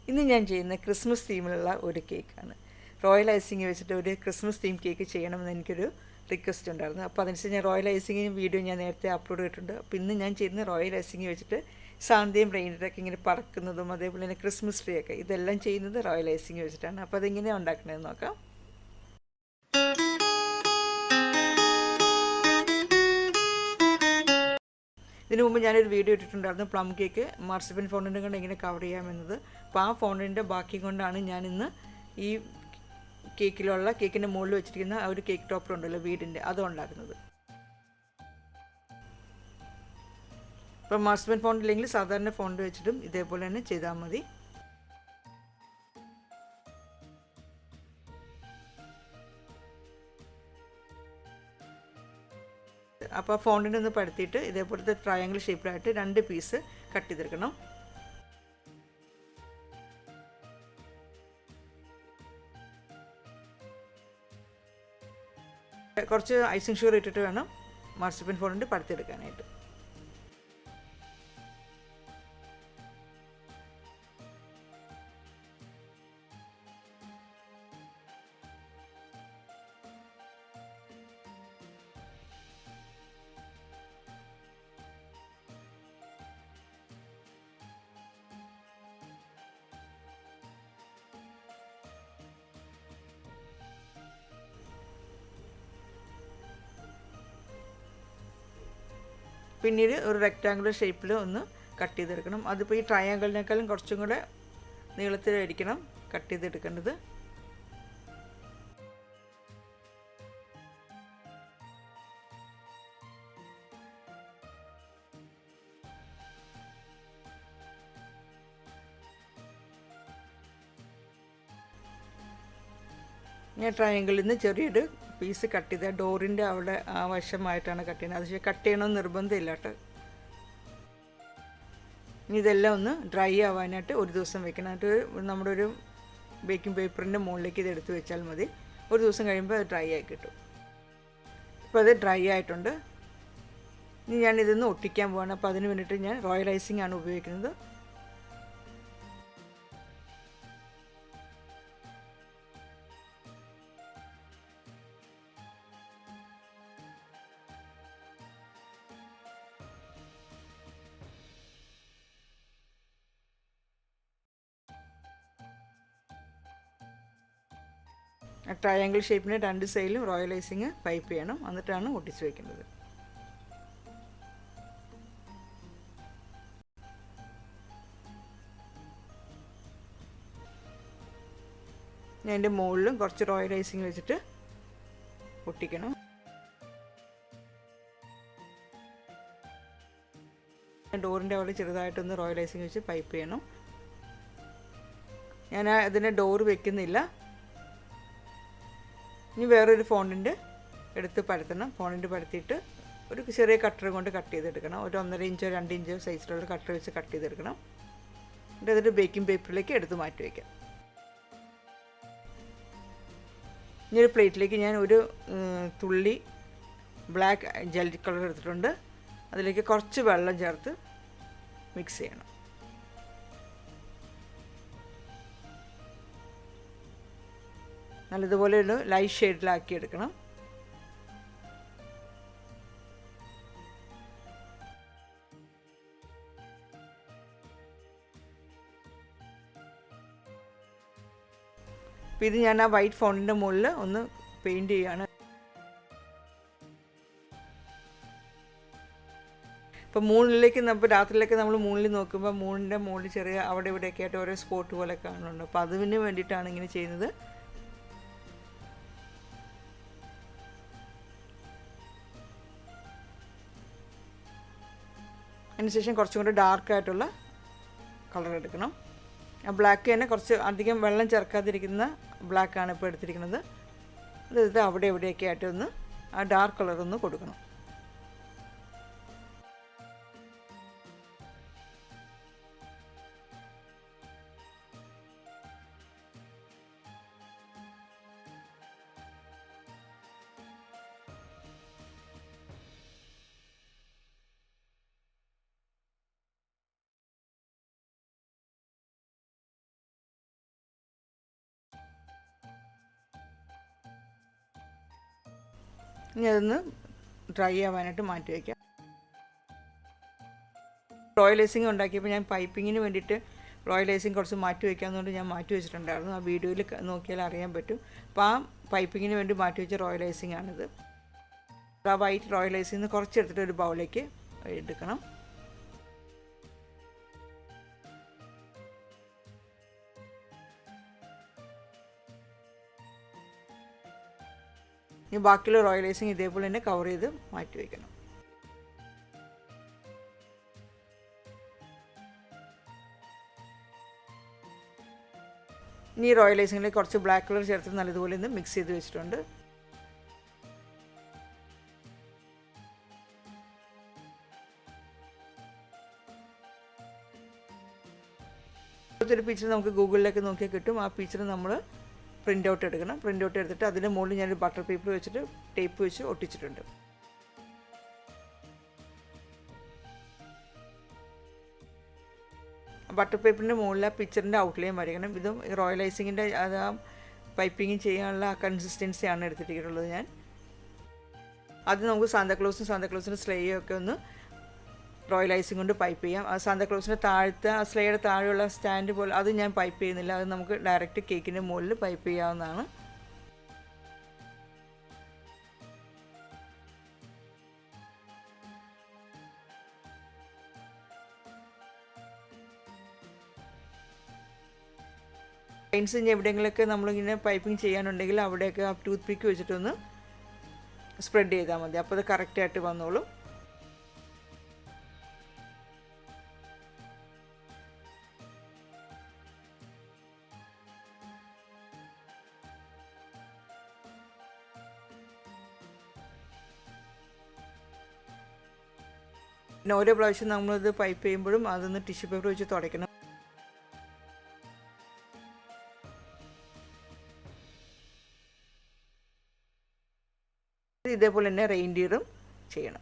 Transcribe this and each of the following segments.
ഇന്ന് ഞാൻ ചെയ്യുന്ന ക്രിസ്മസ് തീമിലുള്ള ഒരു കേക്കാണ്. റോയൽ ഐസിങ് വെച്ചിട്ട് ഒരു ക്രിസ്മസ് തീം കേക്ക് ചെയ്യണമെന്ന് എനിക്കൊരു റിക്വസ്റ്റ് ഉണ്ടായിരുന്നു. അപ്പോൾ അതനുസരിച്ച് ഞാൻ റോയൽ ഐസിങ് വീഡിയോ ഞാൻ നേരത്തെ അപ്ലോഡ് ചെയ്തിട്ടുണ്ട്. അപ്പോൾ ഇന്ന് ഞാൻ ചെയ്യുന്ന റോയൽ ഐസിങ് വെച്ചിട്ട് സാന്ധ്യയും റെയിൻഡറൊക്കെ ഇങ്ങനെ പറക്കുന്നതും അതേപോലെ തന്നെ ക്രിസ്മസ് ട്രീ ഒക്കെ ഇതെല്ലാം ചെയ്യുന്നത് റോയൽ ഐസിങ് വെച്ചിട്ടാണ്. അപ്പോൾ അതെങ്ങനെയാണ് ഉണ്ടാക്കണമെന്ന് നോക്കാം. ഇതിനു മുമ്പ് ഞാനൊരു വീഡിയോ ഇട്ടിട്ടുണ്ടായിരുന്നു പ്ലം കേക്ക് മാർസിപ്പൻ ഫോണ്ടൻ്റ് കൊണ്ട് എങ്ങനെ കവർ ചെയ്യാമെന്നത്. അപ്പോൾ ആ ഫോണ്ടൻ്റെ ബാക്കി കൊണ്ടാണ് ഞാനിന്ന് ഈ കേക്കിൻ്റെ മുകളിൽ വെച്ചിരിക്കുന്ന ആ ഒരു കേക്ക് ടോപ്പർ ഉണ്ടല്ലോ വീടിൻ്റെ, അത് ഉണ്ടാക്കുന്നത്. അപ്പോൾ മാർസിപ്പൻ ഫോണ്ട് ഇല്ലെങ്കിൽ സാധാരണ ഫോണ്ട് വെച്ചിട്ടും ഇതേപോലെ തന്നെ ചെയ്താൽ മതി. അപ്പോൾ ഫോണ്ടിനെ ഒന്ന് പരത്തിയിട്ട് ഇതേപോലത്തെ ട്രയാങ്കിൾ ഷേപ്പിലായിട്ട് 2 പീസ് കട്ട് ചെയ്തെടുക്കണം. കുറച്ച് ഐസിങ് ഷുഗർ ഇട്ടിട്ട് വേണം മാർസിപ്പൻ ഫോണ്ട് പരത്തിയെടുക്കാനായിട്ട്. പിന്നീട് ഒരു റെക്റ്റാങ്കുലർ ഷേപ്പിൽ ഒന്ന് കട്ട് ചെയ്തെടുക്കണം. അതിപ്പോൾ ഈ ട്രയാങ്കിളിനേക്കാളും കുറച്ചും കൂടെ നീളത്തിലായിരിക്കണം കട്ട് ചെയ്തെടുക്കേണ്ടത്. ഞാൻ ട്രയാങ്കിളിൽ നിന്ന് ചെറിയൊരു പീസ് കട്ട് ചെയ്ത ഡോറിൻ്റെ അവിടെ ആ വശമായിട്ടാണ് കട്ട് ചെയ്യുന്നത്. അത് കട്ട് ചെയ്യണമെന്ന് നിർബന്ധമില്ല കേട്ടോ. ഇനി ഇതെല്ലാം ഒന്ന് ഡ്രൈ ആവാനായിട്ട് ഒരു ദിവസം വെക്കണം. എന്നിട്ട് നമ്മുടെ ഒരു ബേക്കിംഗ് പേപ്പറിൻ്റെ മുകളിലേക്ക് ഇത് എടുത്ത് വെച്ചാൽ മതി. ഒരു ദിവസം കഴിയുമ്പോൾ അത് ഡ്രൈ ആയി കിട്ടും. ഇപ്പോൾ അത് ഡ്രൈ ആയിട്ടുണ്ട്. ഇനി ഞാനിതൊന്ന് ഒട്ടിക്കാൻ പോവാണ്. അപ്പോൾ അതിന് വേണ്ടിയിട്ട് ഞാൻ റോയൽ ഐസിങ് ആണ് ഉപയോഗിക്കുന്നത്. ട്രയാങ്കിൾ ഷേപ്പിന് 2 സൈഡിലും റോയൽ ഐസിങ് പൈപ്പ് ചെയ്യണം. എന്നിട്ടാണ് ഒട്ടിച്ച് വയ്ക്കുന്നത്. ഞാൻ എൻ്റെ മുകളിലും കുറച്ച് റോയൽ ഐസിങ് വെച്ചിട്ട് ഒട്ടിക്കണം. ഡോറിൻ്റെ അവിടെ ചെറുതായിട്ടൊന്ന് റോയൽ ഐസിങ് വെച്ച് പൈപ്പ് ചെയ്യണം. ഞാൻ അതിൻ്റെ ഡോറ് വെക്കുന്നില്ല. ഇനി വേറൊരു ഫോണ്ടിൻ്റെ എടുത്ത് പരത്തണം. ഫോണ്ടിൻ്റെ പരത്തിയിട്ട് ഒരു ചെറിയ കട്ടർ കൊണ്ട് കട്ട് ചെയ്തെടുക്കണം. ഒരു 1.5 ഇഞ്ചോ 2 ഇഞ്ചോ സൈസിലുള്ള കട്ടർ വെച്ച് കട്ട് ചെയ്തെടുക്കണം. എന്നിട്ട് അതൊരു ബേക്കിംഗ് പേപ്പറിലേക്ക് എടുത്ത് മാറ്റി വയ്ക്കാം. ഇനി ഒരു പ്ലേറ്റിലേക്ക് ഞാൻ ഒരു തുള്ളി ബ്ലാക്ക് ജെൽ കളർ എടുത്തിട്ടുണ്ട്. അതിലേക്ക് കുറച്ച് വെള്ളം ചേർത്ത് മിക്സ് ചെയ്യണം. നല്ലതുപോലെ ഒരു ലൈറ്റ് ഷെയ്ഡിലാക്കി എടുക്കണം. അപ്പോൾ ഇത് ഞാൻ ആ വൈറ്റ് ഫോണ്ടിൻ്റെ മുകളിൽ ഒന്ന് പെയിൻറ്റ് ചെയ്യുകയാണ്. ഇപ്പോൾ മൂണിലേക്ക് നമ്മൾ രാത്രിയിലേക്ക് നമ്മൾ മൂണിൽ നോക്കുമ്പോൾ മൂണിൻ്റെ മുകളിൽ ചെറിയ അവിടെ ഇവിടെയൊക്കെ ആയിട്ട് ഓരോ സ്പോട്ട് പോലെ കാണുന്നുണ്ട്. അപ്പോൾ അതിന് വേണ്ടിയിട്ടാണ് ഇങ്ങനെ ചെയ്യുന്നത്. അതിനുശേഷം കുറച്ചും കൂടി ഡാർക്കായിട്ടുള്ള കളർ എടുക്കണം. ആ ബ്ലാക്ക് തന്നെ കുറച്ച് അധികം വെള്ളം ചേർക്കാതിരിക്കുന്ന ബ്ലാക്കാണ് ഇപ്പോൾ എടുത്തിരിക്കുന്നത്. അത് അവിടെ എവിടെയൊക്കെ ആയിട്ടൊന്ന് ആ ഡാർക്ക് കളറൊന്ന് കൊടുക്കണം. ഇനി അതൊന്ന് ഡ്രൈ ആവാനായിട്ട് മാറ്റി വയ്ക്കാം. റോയൽ ഐസിങ് ഉണ്ടാക്കിയപ്പോൾ ഞാൻ പൈപ്പിങ്ങിന് വേണ്ടിയിട്ട് റോയൽ ഐസിങ് കുറച്ച് മാറ്റി വയ്ക്കാമെന്നുകൊണ്ട് ഞാൻ മാറ്റി വെച്ചിട്ടുണ്ടായിരുന്നു. ആ വീഡിയോയിൽ നോക്കിയാൽ അറിയാൻ പറ്റും. അപ്പോൾ ആ പൈപ്പിങ്ങിന് വേണ്ടി മാറ്റി വെച്ച റോയൽ ഐസിങ് ആണിത്. ആ വൈറ്റ് റോയൽ ഐസിങ് കുറച്ചെടുത്തിട്ട് ഒരു ബൗളിലേക്ക് എടുക്കണം. ഇനി ബാക്കിയുള്ള റോയൽ ഐസിങ് ഇതേപോലെ തന്നെ കവർ ചെയ്ത് മാറ്റി വയ്ക്കണം. ഇനി റോയൽ ഐസിങ്ങിലേക്ക് കുറച്ച് ബ്ലാക്ക് കളർ ചേർത്ത് നല്ലതുപോലെ ഒന്ന് മിക്സ് ചെയ്ത് വെച്ചിട്ടുണ്ട്. ഒരു പിക്ചർ നമുക്ക് ഗൂഗിളിലേക്ക് നോക്കിയാൽ കിട്ടും. ആ പിക്ചർ നമ്മൾ പ്രിൻ്റ് ഔട്ട് എടുക്കണം. പ്രിൻ്റ് ഔട്ട് എടുത്തിട്ട് അതിൻ്റെ മുകളിൽ ഞാനൊരു ബട്ടർ പേപ്പർ വെച്ചിട്ട് ടേപ്പ് വെച്ച് ഒട്ടിച്ചിട്ടുണ്ട്. ബട്ടർ പേപ്പറിൻ്റെ മുകളിൽ ആ പിക്ചറിൻ്റെ ഔട്ട്ലൈൻ വരയ്ക്കണം. ഇതും റോയൽ ഐസിങ്ങിൻ്റെ അത് ആ പൈപ്പിങ് ചെയ്യാനുള്ള ആ കൺസിസ്റ്റൻസിയാണ് എടുത്തിട്ടുള്ളത് ഞാൻ. അത് നമുക്ക് സാന്താക്ലോസിൻ്റെ സ്ലേയും ഒക്കെ ഒന്ന് റോയൽ ഐസിങ് കൊണ്ട് പൈപ്പ് ചെയ്യാം. ആ സാന്താക്ലോസിൻ്റെ താഴത്തെ ആ സ്ലേയുടെ താഴെയുള്ള സ്റ്റാൻഡ് പോലെ അത് ഞാൻ പൈപ്പ് ചെയ്യുന്നില്ല. അത് നമുക്ക് ഡയറക്റ്റ് കേക്കിൻ്റെ മുകളിൽ പൈപ്പ് ചെയ്യാവുന്നതാണ്. ലൈൻസ് ഇനി എവിടെയെങ്കിലുമൊക്കെ നമ്മളിങ്ങനെ പൈപ്പിംഗ് ചെയ്യാനുണ്ടെങ്കിൽ അവിടെയൊക്കെ ആ ടൂത്ത് പിക്ക് വെച്ചിട്ടൊന്ന് സ്പ്രെഡ് ചെയ്താൽ മതി. അപ്പോൾ അത് കറക്റ്റായിട്ട് വന്നോളും. പിന്നെ ഓരോ പ്രാവശ്യം നമ്മളിത് പൈപ്പ് ചെയ്യുമ്പോഴും അതൊന്ന് ടിഷ്യൂ പേപ്പർ വെച്ച് തുടയ്ക്കണം. ഇതേപോലെ തന്നെ റെയിൻഡിയറും ചെയ്യണം.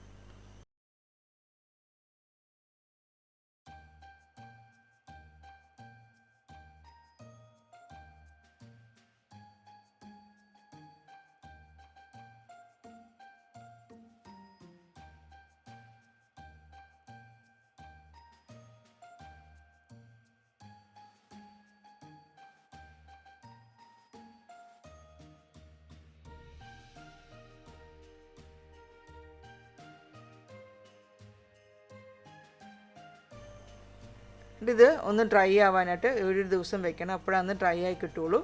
ഇത് ഒന്ന് ഡ്രൈ ആവാനായിട്ട് ഒരു ദിവസം വെക്കണം. അപ്പോഴാണ് ഡ്രൈ ആയി കിട്ടുള്ളൂ.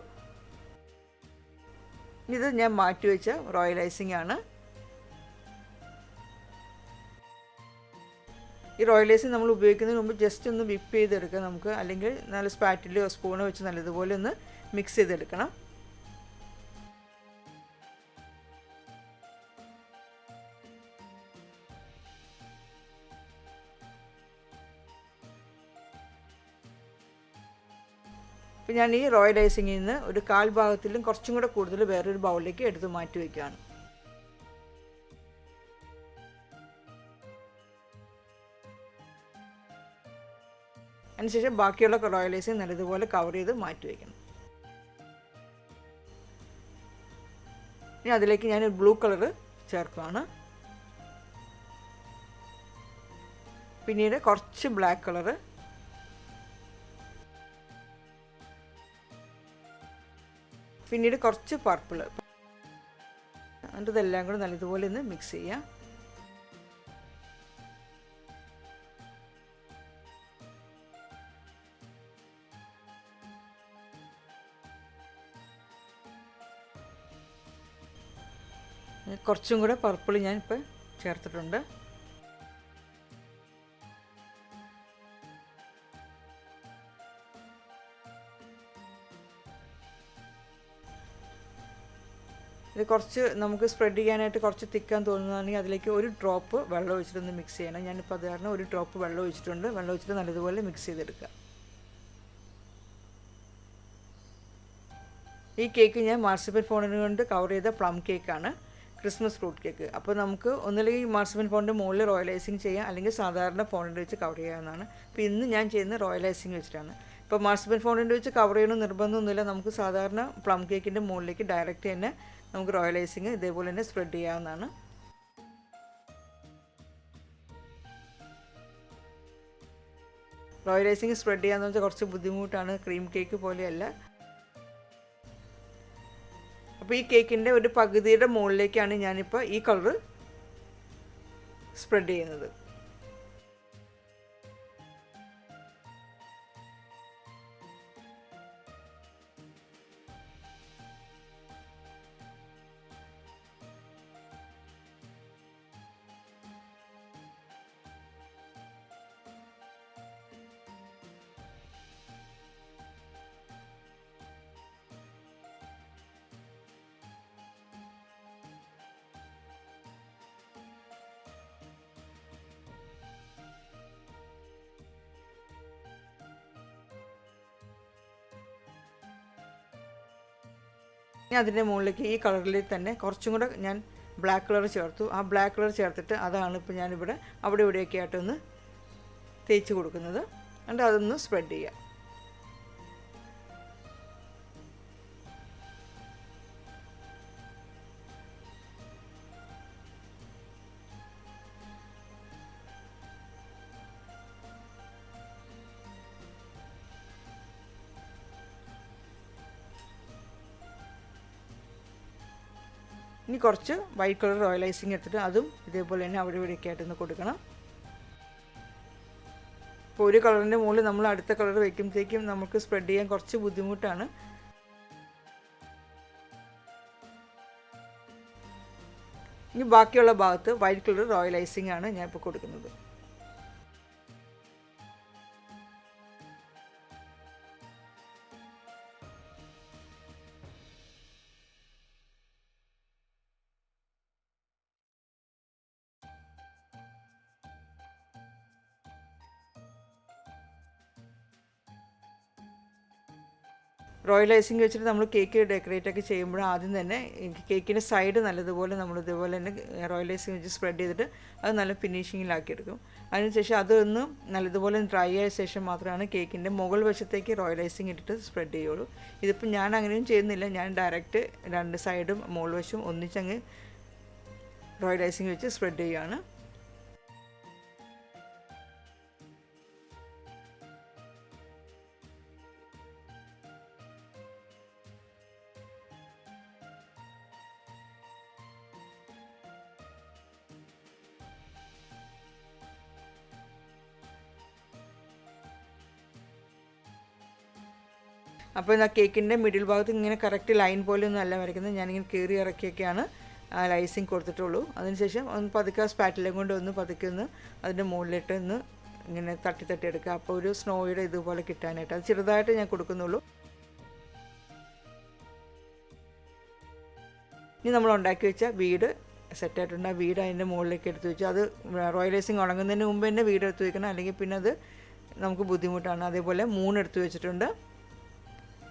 ഇത് ഞാൻ മാറ്റി വെച്ച റോയൽ ഐസിങ് ആണ്. ഈ റോയൽ ഐസിങ് നമ്മൾ ഉപയോഗിക്കുന്നതിന് മുമ്പ് ജസ്റ്റ് ഒന്ന് വിപ്പ് ചെയ്തെടുക്കാം നമുക്ക്. അല്ലെങ്കിൽ നല്ല സ്പാറ്റിലോ സ്പൂണോ വെച്ച് നല്ലതുപോലെ ഒന്ന് മിക്സ് ചെയ്തെടുക്കണം. അപ്പോൾ ഞാൻ ഈ റോയൽ ഐസിങ്ങിൽ നിന്ന് ഒരു കാൽ ഭാഗത്തിലും കുറച്ചും കൂടെ കൂടുതൽ വേറൊരു ബൗളിലേക്ക് എടുത്ത് മാറ്റി വയ്ക്കുകയാണ്. അതിനുശേഷം ബാക്കിയുള്ള റോയൽ ഐസിങ് നല്ലതുപോലെ കവർ ചെയ്ത് മാറ്റി വയ്ക്കണം. ഇനി അതിലേക്ക് ഞാൻ ബ്ലൂ കളർ ചേർക്കുകയാണ്. പിന്നീട് കുറച്ച് ബ്ലാക്ക് കളറ്, പിന്നീട് കുറച്ച് പർപ്പിൾ. എന്നിട്ട് ഇതെല്ലാം കൂടെ നല്ലതുപോലെ ഒന്ന് മിക്സ് ചെയ്യാം. കുറച്ചും കൂടെ പർപ്പിൾ ഞാൻ ഇപ്പോൾ ചേർത്തിട്ടുണ്ട്. ഇത് കുറച്ച് നമുക്ക് സ്പ്രെഡ് ചെയ്യാനായിട്ട് കുറച്ച് തിക്കാൻ തോന്നുകയാണെങ്കിൽ അതിലേക്ക് ഒരു ഡ്രോപ്പ് വെള്ളം ഒഴിച്ചിട്ടൊന്ന് മിക്സ് ചെയ്യണം. ഞാനിപ്പോൾ അത് കാരണം ഒരു ഡ്രോപ്പ് വെള്ളം ഒഴിച്ചിട്ടുണ്ട്. വെള്ളം ഒഴിച്ചിട്ട് നല്ലതുപോലെ മിക്സ് ചെയ്തെടുക്കുക. ഈ കേക്ക് ഞാൻ മാർസിപ്പൻ ഫോണ്ടിന് കൊണ്ട് കവർ ചെയ്ത പ്ലം കേക്കാണ്, ക്രിസ്മസ് ഫ്രൂട്ട് കേക്ക്. അപ്പോൾ നമുക്ക് ഒന്നുമില്ലെങ്കിൽ മാർസിപ്പൻ ഫോണ്ടിൻ്റെ മുകളിൽ റോയൽ ഐസിങ് ചെയ്യാം, അല്ലെങ്കിൽ സാധാരണ ഫോണ്ടിൻ്റെ വെച്ച് കവർ ചെയ്യാവുന്നതാണ്. അപ്പോൾ ഇന്ന് ഞാൻ ചെയ്യുന്നത് റോയൽ ഐസിങ് വെച്ചിട്ടാണ്. ഇപ്പോൾ മാർസിപ്പൻ ഫോണ്ടിൻ്റെ വെച്ച് കവർ ചെയ്യണമെന്ന് നിർബന്ധമൊന്നുമില്ല. നമുക്ക് സാധാരണ പ്ലം കേക്കിൻ്റെ മുകളിലേക്ക് ഡയറക്റ്റ് തന്നെ നമുക്ക് റോയൽ ഐസിങ് ഇതേപോലെ തന്നെ സ്പ്രെഡ് ചെയ്യാവുന്നതാണ്. റോയൽ ഐസിങ് സ്പ്രെഡ് ചെയ്യാന്ന് വെച്ചാൽ കുറച്ച് ബുദ്ധിമുട്ടാണ്, ക്രീം കേക്ക് പോലെയല്ല. അപ്പോൾ ഈ കേക്കിൻ്റെ ഒരു പകുതിയുടെ മുകളിലേക്കാണ് ഞാനിപ്പോൾ ഈ കളർ സ്പ്രെഡ് ചെയ്യുന്നത്. ഇനി അതിൻ്റെ മുകളിലേക്ക് ഈ കളറിൽ തന്നെ കുറച്ചും കൂടെ ഞാൻ ബ്ലാക്ക് കളർ ചേർത്തു. ആ ബ്ലാക്ക് കളർ ചേർത്തിട്ട് അതാണ് ഇപ്പോൾ ഞാനിവിടെ അവിടെ ഇവിടെയൊക്കെ ആയിട്ടൊന്ന് തേച്ച് കൊടുക്കുന്നത്. എന്നിട്ട് അതൊന്ന് സ്പ്രെഡ് ചെയ്യുക. ഇനി കുറച്ച് വൈറ്റ് കളർ റോയൽ ഐസിങ് എടുത്തിട്ട് അതും ഇതേപോലെ തന്നെ അവിടെ ഇവിടെയൊക്കെ ആയിട്ടൊന്ന് കൊടുക്കണം. ഇപ്പോൾ ഒരു കളറിൻ്റെ മുകളിൽ നമ്മൾ അടുത്ത കളർ വയ്ക്കുമ്പോഴത്തേക്കും നമുക്ക് സ്പ്രെഡ് ചെയ്യാൻ കുറച്ച് ബുദ്ധിമുട്ടാണ്. ഇനി ബാക്കിയുള്ള ഭാഗത്ത് വൈറ്റ് കളർ റോയൽ ഐസിങ് ആണ് ഞാൻ ഇപ്പോൾ കൊടുക്കുന്നത്. റോയൽ ഐസിങ് വെച്ചിട്ട് നമ്മൾ കേക്ക് ഡെക്കറേറ്റ് ഒക്കെ ചെയ്യുമ്പോൾ ആദ്യം തന്നെ കേക്കിൻ്റെ സൈഡ് നല്ലതുപോലെ നമ്മൾ ഇതുപോലെ തന്നെ റോയൽ ഐസിങ് വെച്ച് സ്പ്രെഡ് ചെയ്തിട്ട് അത് നല്ല ഫിനിഷിങ്ങിലാക്കിയെടുക്കും. അതിനുശേഷം അതൊന്ന് നല്ലതുപോലെ ഡ്രൈ ആയ ശേഷം മാത്രമാണ് കേക്കിൻ്റെ മുകൾ വശത്തേക്ക് റോയൽ ഐസിങ് ഇട്ടിട്ട് സ്പ്രെഡ് ചെയ്യുള്ളൂ. ഇതിപ്പോൾ ഞാൻ അങ്ങനെയും ചെയ്യുന്നില്ല, ഞാൻ ഡയറക്റ്റ് രണ്ട് സൈഡും മുകൾ വശവും ഒന്നിച്ചങ്ങ് റോയൽ ഐസിങ് വെച്ച് സ്പ്രെഡ് ചെയ്യുകയാണ്. അപ്പോൾ ആ കേക്കിൻ്റെ മിഡിൽ ഭാഗത്ത് ഇങ്ങനെ കറക്റ്റ് ലൈൻ പോലെ ഒന്നും അല്ല വരയ്ക്കുന്നത്, ഞാനിങ്ങനെ കയറി ഇറക്കിയൊക്കെയാണ് ഐസിങ് കൊടുത്തിട്ടുള്ളൂ. അതിനുശേഷം ഒന്ന് പതുക്കെ സ്പാറ്റിലും കൊണ്ട് ഒന്ന് പതുക്കെ ഒന്ന് അതിൻ്റെ മുകളിലിട്ട് ഒന്ന് ഇങ്ങനെ തട്ടി തട്ടി എടുക്കുക. അപ്പോൾ ഒരു സ്നോയുടെ ഇതുപോലെ കിട്ടാനായിട്ട് അത് ചെറുതായിട്ട് ഞാൻ കൊടുക്കുന്നുള്ളൂ. ഇനി നമ്മൾ ഉണ്ടാക്കി വെച്ച വീട് സെറ്റായിട്ടുണ്ട്. ആ വീട് അതിൻ്റെ മുകളിലേക്ക് എടുത്ത് വെച്ചു. അത് റോയൽ ഐസിങ് ഉണങ്ങുന്നതിന് മുമ്പ് തന്നെ വീട് എടുത്ത് വെക്കണം, അല്ലെങ്കിൽ പിന്നെ അത് നമുക്ക് ബുദ്ധിമുട്ടാണ്. അതേപോലെ 3 എടുത്ത് വെച്ചിട്ടുണ്ട്.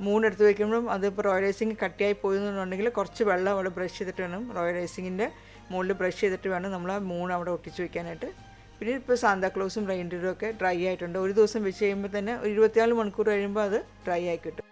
3 എടുത്ത് വയ്ക്കുമ്പോഴും അതിപ്പോൾ റോയൽ ഐസിങ് കട്ടിയായി പോയെന്നുണ്ടെങ്കിൽ കുറച്ച് വെള്ളം അവിടെ ബ്രഷ് ചെയ്തിട്ട് വേണം, റോയൽ ഐസിങ്ങിൻ്റെ മുകളിൽ ബ്രഷ് ചെയ്തിട്ട് വേണം നമ്മൾ ആ 3 അവിടെ ഒട്ടിച്ച് വയ്ക്കാനായിട്ട്. പിന്നെ ഇപ്പോൾ സാന്താക്ലോസും റെയിൻഡിയറും ഒക്കെ ഡ്രൈ ആയിട്ടുണ്ട്. ഒരു ദിവസം വെച്ച് കഴിയുമ്പോൾ തന്നെ 24 മണിക്കൂർ കഴിയുമ്പോൾ അത് ഡ്രൈ ആയി കിട്ടും.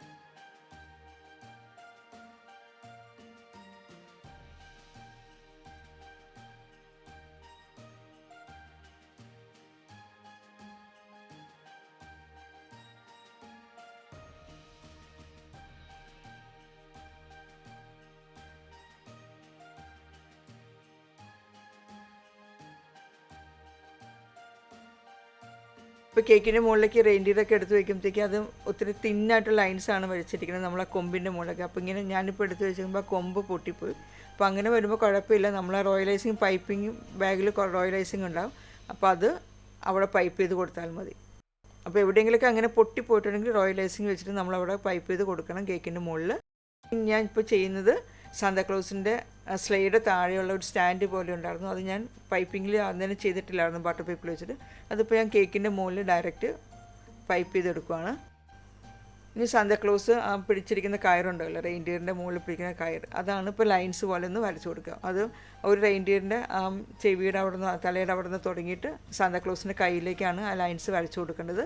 ഇപ്പോൾ കേക്കിൻ്റെ മുകളിലേക്ക് റെയിൻഡിയറൊക്കെ എടുത്ത് വയ്ക്കുമ്പോഴത്തേക്ക് അത് ഒത്തിരി തിന്നായിട്ടുള്ള ലൈൻസാണ് വരച്ചിരിക്കുന്നത് നമ്മളെ കൊമ്പിൻ്റെ മുകളിലൊക്കെ. അപ്പോൾ ഇങ്ങനെ ഞാനിപ്പോൾ എടുത്ത് വെച്ചുമ്പോൾ ആ കൊമ്പ് പൊട്ടിപ്പോയി. അപ്പോൾ അങ്ങനെ വരുമ്പോൾ കുഴപ്പമില്ല, നമ്മളെ റോയൽ ഐസിങ് പൈപ്പിംഗ് ബാഗിൽ റോയൽ ഐസിങ് ഉണ്ടാവും, അപ്പോൾ അത് അവിടെ പൈപ്പ് ചെയ്ത് കൊടുത്താൽ മതി. അപ്പോൾ എവിടെയെങ്കിലുമൊക്കെ അങ്ങനെ പൊട്ടിപ്പോയിട്ടുണ്ടെങ്കിൽ റോയൽ ഐസിങ് വെച്ചിട്ട് നമ്മളവിടെ പൈപ്പ് ചെയ്ത് കൊടുക്കണം കേക്കിൻ്റെ മുകളിൽ. ഞാൻ ഇപ്പോൾ ചെയ്യുന്നത് സാന്താക്ലോസിൻ്റെ സ്ലെയുടെ താഴെയുള്ള ഒരു സ്റ്റാൻഡ് പോലെ ഉണ്ടായിരുന്നു, അത് ഞാൻ പൈപ്പിങ്ങിൽ അന്നേരം ചെയ്തിട്ടില്ലായിരുന്നു ബട്ടർ പേപ്പറിൽ വെച്ചിട്ട്. അതിപ്പോൾ ഞാൻ കേക്കിൻ്റെ മുകളിൽ ഡയറക്റ്റ് പൈപ്പ് ചെയ്തെടുക്കുകയാണ്. ഇനി സാന്താക്ലോസ് പിടിച്ചിരിക്കുന്ന കയറുണ്ടല്ലോ, റെയിൻഡിയറിൻ്റെ മുകളിൽ പിടിക്കുന്ന കയർ, അതാണ് ഇപ്പോൾ ലൈൻസ് പോലെ ഒന്ന് വരച്ചു കൊടുക്കുക. അത് ഒരു റെയിൻഡിയറിൻ്റെ ചെവിയുടെ അവിടെ നിന്ന് തലയുടെ അവിടെ നിന്ന് തുടങ്ങിയിട്ട് സാന്താക്ലോസിൻ്റെ കയ്യിലേക്കാണ് ആ ലൈൻസ് വരച്ചു കൊടുക്കേണ്ടത്.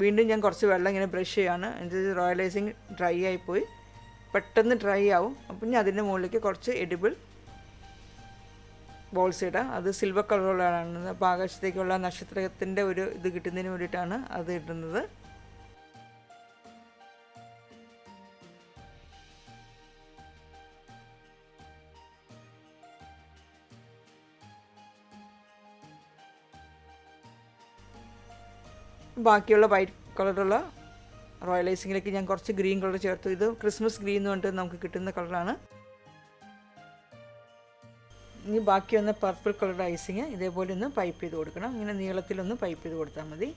വീണ്ടും ഞാൻ കുറച്ച് വെള്ളം ഇങ്ങനെ ബ്രഷ് ചെയ്യാണ്. എന്നിട്ട് റോയൽ ഐസിങ് ഡ്രൈ ആയിപ്പോയി, പെട്ടെന്ന് ഡ്രൈ ആവും. അപ്പം ഞാൻ അതിൻ്റെ മുകളിലേക്ക് കുറച്ച് എഡിബിൾ ബോൾസ് ഇടാം. അത് സിൽവർ കളറുള്ളതാണ്. അപ്പോൾ ആകാശത്തേക്കുള്ള നക്ഷത്രത്തിൻ്റെ ഒരു ഇത് കിട്ടുന്നതിന് വേണ്ടിയിട്ടാണ് അത് ഇടുന്നത്. ബാക്കിയുള്ള വൈറ്റ് കളറുള്ള റോയൽ ഐസിങ്ങിലേക്ക് ഞാൻ കുറച്ച് ഗ്രീൻ കളർ ചേർത്തു. ഇത് ക്രിസ്മസ് ഗ്രീൻ എന്ന് പറഞ്ഞിട്ട് നമുക്ക് കിട്ടുന്ന കളറാണ്. ഇനി ബാക്കി വന്ന പർപ്പിൾ കളറുടെ ഐസിങ് ഇതേപോലെ ഒന്ന് പൈപ്പ് ചെയ്ത് കൊടുക്കണം. ഇങ്ങനെ നീളത്തിലൊന്ന് പൈപ്പ് ചെയ്ത് കൊടുത്താൽ മതി.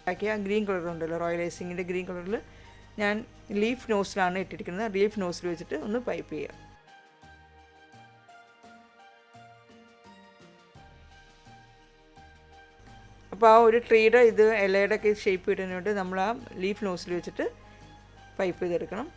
ബാക്കി ആ ഗ്രീൻ കളർ ഉണ്ടല്ലോ, റോയൽ ഐസിങ്ങിൻ്റെ ഗ്രീൻ കളറിൽ ഞാൻ ലീഫ് നോസിലാണ് ഇട്ടിരിക്കുന്നത്. ലീഫ് നോസിൽ വെച്ചിട്ട് ഒന്ന് പൈപ്പ് ചെയ്യുക. അപ്പോൾ ആ ഒരു ട്രീയുടെ ഇത് ഇലയുടെ ഒക്കെ ഷേപ്പ് കിട്ടുന്നതുകൊണ്ട് നമ്മൾ ആ ലീഫ് നോസിൽ വെച്ചിട്ട് പൈപ്പ് ചെയ്തെടുക്കണം.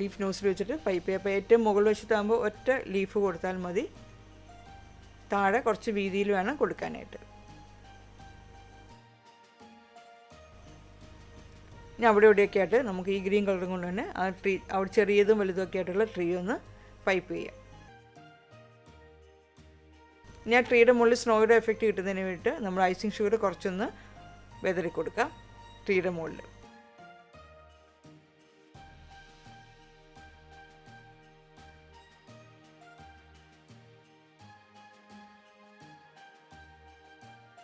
ലീഫ് നോസിൽ വെച്ചിട്ട് പൈപ്പ് ചെയ്യുക. അപ്പോൾ ഏറ്റവും മുകൾ വശത്താകുമ്പോൾ ഒറ്റ ലീഫ് കൊടുത്താൽ മതി. താഴെ കുറച്ച് വീതിയിൽ വേണം കൊടുക്കാനായിട്ട്. ഇനി അവിടെ ഇവിടെയൊക്കെ ആയിട്ട് നമുക്ക് ഈ ഗ്രീൻ കളറും കൊണ്ട് തന്നെ ആ ട്രീ അവിടെ ചെറിയതും വലുതുമൊക്കെ ആയിട്ടുള്ള ട്രീ ഒന്ന് പൈപ്പ് ചെയ്യാം. ഇനി ആ ട്രീയുടെ മുകളിൽ സ്നോയുടെ എഫക്റ്റ് കിട്ടുന്നതിന് വേണ്ടിയിട്ട് നമ്മൾ ഐസിങ് ഷുഗർ കുറച്ചൊന്ന് വെതറി കൊടുക്കാം ട്രീയുടെ മുകളിൽ.